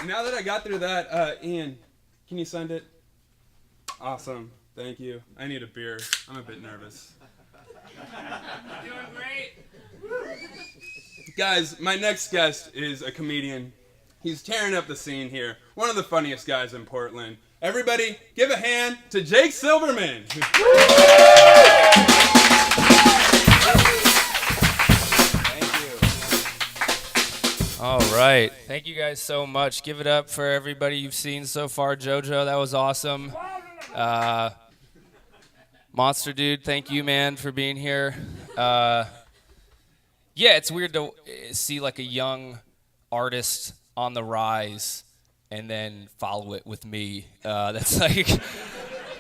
now that I got through that, Ian, can you send it? Awesome. Thank you. I need a beer. I'm a bit nervous. Doing great. Guys, my next guest is a comedian. He's tearing up the scene here. One of the funniest guys in Portland. Everybody, give a hand to Jake Silberman. All right. Thank you guys so much. Give it up for everybody you've seen so far. JoJo, that was awesome. Monster Dude, thank you, man, for being here. Yeah, it's weird to see like a young artist on the rise and then follow it with me. That's like,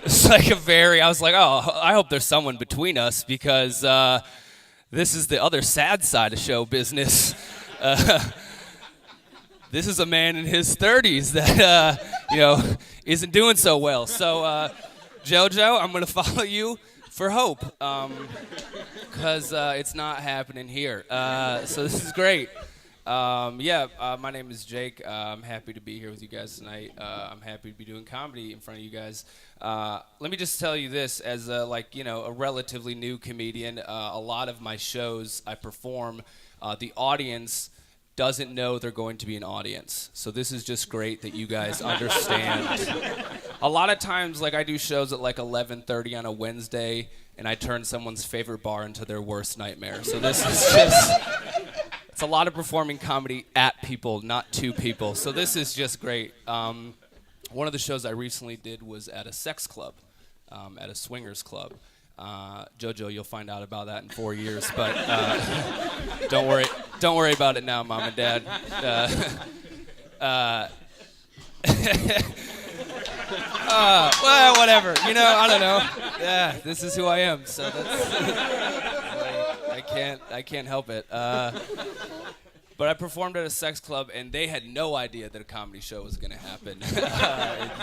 it's like a very, I was like, oh, I hope there's someone between us because this is the other sad side of show business. This is a man in his 30s that, isn't doing so well. So, JoJo, I'm going to follow you for hope because it's not happening here. So this is great. My name is Jake. I'm happy to be here with you guys tonight. I'm happy to be doing comedy in front of you guys. Let me just tell you this, as a relatively new comedian, a lot of my shows I perform, the audience doesn't know they're going to be an audience. So this is just great that you guys understand. A lot of times, I do shows at 11:30 on a Wednesday, and I turn someone's favorite bar into their worst nightmare. So this is just, it's a lot of performing comedy at people, not to people. So this is just great. One of the shows I recently did was at a sex club, at a swingers club. JoJo, you'll find out about that in 4 years, but don't worry about it now, Mom and Dad. Well, whatever. I don't know. Yeah, this is who I am, so that's I can't help it. But I performed at a sex club, and they had no idea that a comedy show was gonna happen.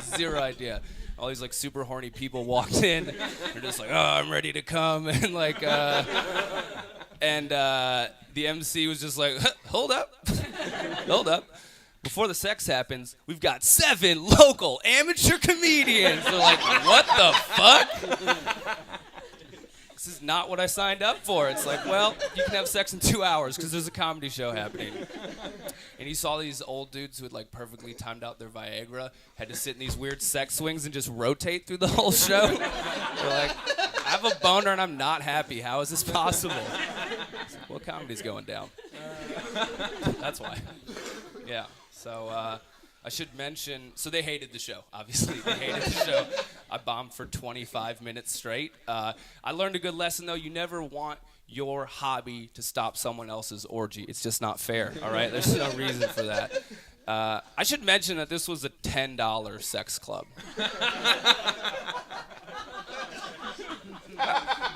Zero idea. All these super horny people walked in. They're just like, oh, I'm ready to come, and the MC was just like, hold up, hold up. Before the sex happens, we've got 7 local amateur comedians. They're like, what the fuck? This is not what I signed up for. It's like, well, you can have sex in 2 hours because there's a comedy show happening. And you saw these old dudes who had perfectly timed out their Viagra, had to sit in these weird sex swings and just rotate through the whole show. They're like, I have a boner and I'm not happy. How is this possible? It's like, well, comedy's going down. That's why. Yeah. So I should mention, so they hated the show, obviously. They hated the show. I bombed for 25 minutes straight. I learned a good lesson, though. You never want your hobby to stop someone else's orgy. It's just not fair, all right? There's no reason for that. I should mention that this was a $10 sex club.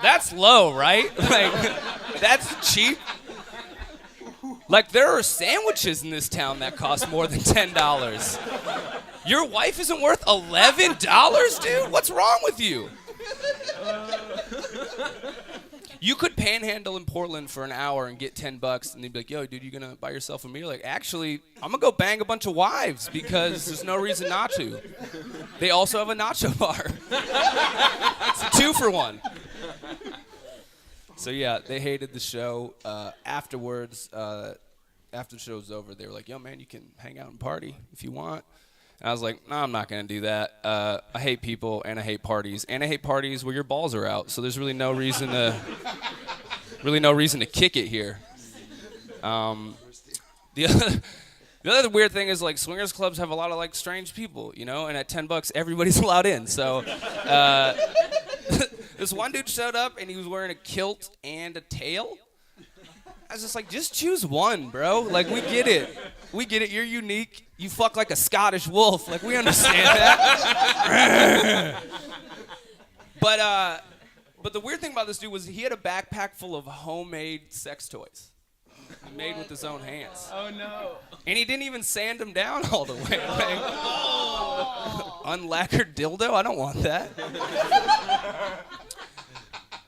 That's low, right? That's cheap. There are sandwiches in this town that cost more than $10. Your wife isn't worth $11, dude? What's wrong with you? You could panhandle in Portland for an hour and get $10, and they'd be like, yo, dude, you gonna buy yourself a meal? Actually, I'm gonna go bang a bunch of wives because there's no reason not to. They also have a nacho bar. It's a 2-for-1. So yeah, they hated the show. Afterwards, after the show was over, they were like, yo, man, you can hang out and party if you want. And I was like, no, I'm not going to do that. I hate people, and I hate parties. And I hate parties where your balls are out. So there's really no reason to kick it here. The other weird thing is, swingers clubs have a lot of, strange people, and at $10, everybody's allowed in. So this one dude showed up, and he was wearing a kilt and a tail. I was just like, just choose one, bro. We get it. We get it. You're unique. You fuck like a Scottish wolf. We understand that. But the weird thing about this dude was he had a backpack full of homemade sex toys. Made with his own hands. Oh, no. And he didn't even sand them down all the way. Unlacquered dildo? I don't want that.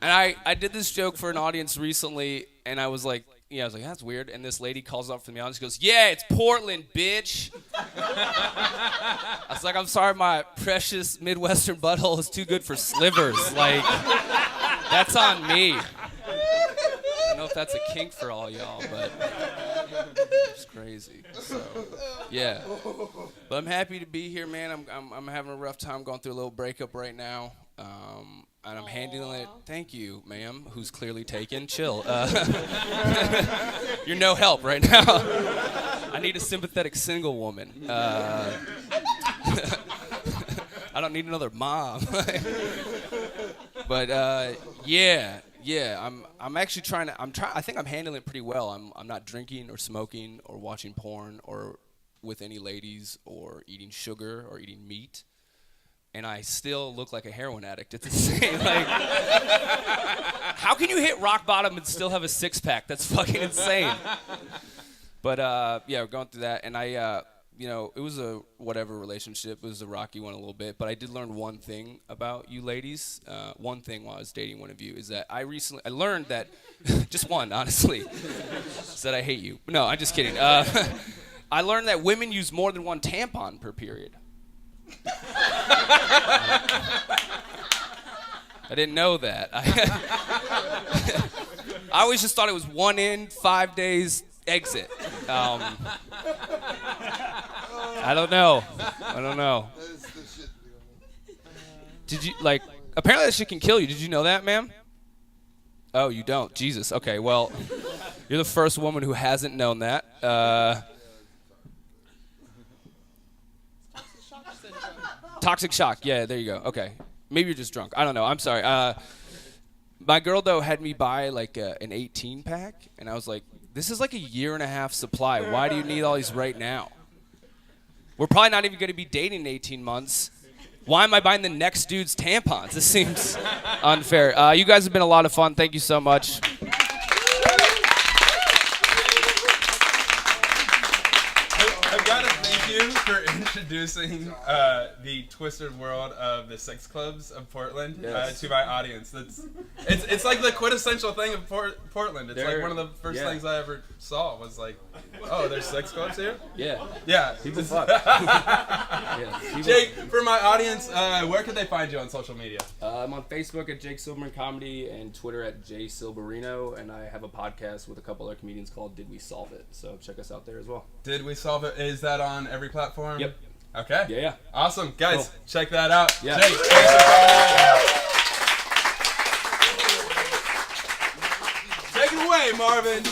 And I did this joke for an audience recently, and I was like, I was like, that's weird. And this lady calls up from the audience. She goes, yeah, it's Portland, bitch. I was like, I'm sorry, my precious Midwestern butthole is too good for slivers. Like, that's on me. I don't know if that's a kink for all y'all, but it's crazy. So, yeah. But I'm happy to be here, man. I'm having a rough time going through a little breakup right now. And I'm handling it. Thank you, ma'am, who's clearly taken. Chill. You're no help right now. I need a sympathetic single woman. I don't need another mom. But yeah. I'm actually trying to. I think I'm handling it pretty well. I'm not drinking or smoking or watching porn or with any ladies or eating sugar or eating meat. And I still look like a heroin addict. It's insane. Like, how can you hit rock bottom and still have a six-pack? That's fucking insane. But yeah, we're going through that, and I, it was a whatever relationship. It was a rocky one a little bit, but I did learn one thing about you ladies. One thing while I was dating one of you is that I learned that, just one, honestly, is that I hate you. No, I'm just kidding. I learned that women use more than one tampon per period. I didn't know that. I always just thought it was 1 in, 5 days, exit. I don't know. Did you, apparently that shit can kill you. Did you know that, ma'am? Oh, you don't? Jesus. Okay, well, you're the first woman who hasn't known that. Toxic shock. Yeah, there you go. Okay. Maybe you're just drunk. I don't know. I'm sorry. My girl, though, had me buy, an 18-pack, and I was like, this is like a 1.5-year supply. Why do you need all these right now? We're probably not even going to be dating in 18 months. Why am I buying the next dude's tampons? This seems unfair. You guys have been a lot of fun. Thank you so much. I've got to thank you for introducing the twisted world of the sex clubs of Portland to my audience. It's like the quintessential thing of Portland. It's like one of the first things I ever saw was like, oh, there's sex clubs here? Yeah. People fuck. Jake, for my audience, where can they find you on social media? I'm on Facebook at Jake Silberman Comedy and Twitter at Silberino, and I have a podcast with a couple other comedians called Did We Solve It? So check us out there as well. Did We Solve It? Is that on every platform? Yep. Okay. Yeah. Awesome. Guys, check that out. Yeah. Jake, thanks for coming out. Take it away, Marvin.